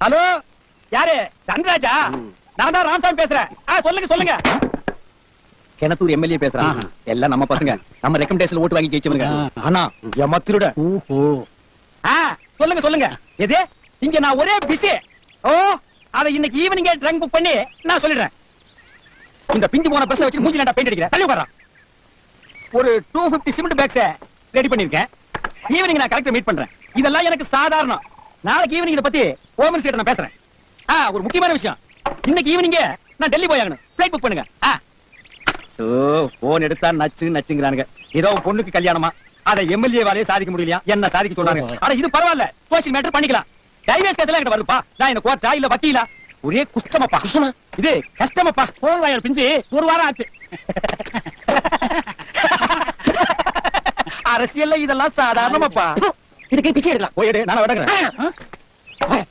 Hello, யாரு? தன்ராஜா? நான் தான் ராமசாமி பேசுறேன். சொல்லுங்க சொல்லுங்க. கிணத்தூர் எம்எல்ஏ பேசுறான். எல்லாம் நம்ம பசங்க, நம்ம ரெக்கமெண்டேஷன்ல ஓட்டு வாங்கி ஜெயிச்சவங்க. ஆனா எமத்திருட. சொல்லுங்க சொல்லுங்க. எது? இங்க நான் ஒரே பிஸி. ஓ, அத இன்னைக்கு ஈவினிங் ட்ரங்க் புக் பண்ணி நான் சொல்லிடுறேன். இந்த பிஞ்சு போன பஸ் வச்சு மூஞ்சில பெயிண்ட் அடிக்கிறேன். தள்ளி உட்கார்றா. ஒரு 250 சிமெண்ட் பேக்ஸ் ரெடி பண்ணிருக்கேன். ஈவினிங் நான் கலெக்டர் மீட் பண்றேன். இதெல்லாம் எனக்கு சாதாரணம். நாளைக்கு ஈவினிங் இத பத்தி ஹோம் மினிஸ்டர் நான் பேசுறேன். ஒரு முக்கியமான விஷயம். இன்னைக்கு ஈவினிங் நான் டெல்லி போய் ஆகணும். ஃளைட் புக் பண்ணுங்க. சோ போன் எடுத்தா நச்சுங்கறானுங்க. ஏதோ பொண்ணுக்கு கல்யாணமா, அத எம்எல்ஏ வாலையே சாதிக்க முடியலையா, என்ன சாதிக்க சொல்றாங்க. ஆனா இது பரவாயில்ல, சோஷியல் மேட்டர் பண்ணிக்கலாம். டைவர்ஸ் கேஸ்ல என்கிட்ட வருதுப்பா. நான் என்ன கோர்ட்டா இல்ல வக்கீலா? ஒரே குஷ்டமப்பா. இது கஷ்டமப்பா. போவாயர் பிஞ்சி ஒரு வாரம் ஆச்சு. அரசியல்ல இதெல்லாம் சாதாரணமாப்பா. இதுக்கு பிச்சை எடுக்கலாம். போயிடு, நான் விடுறேன்.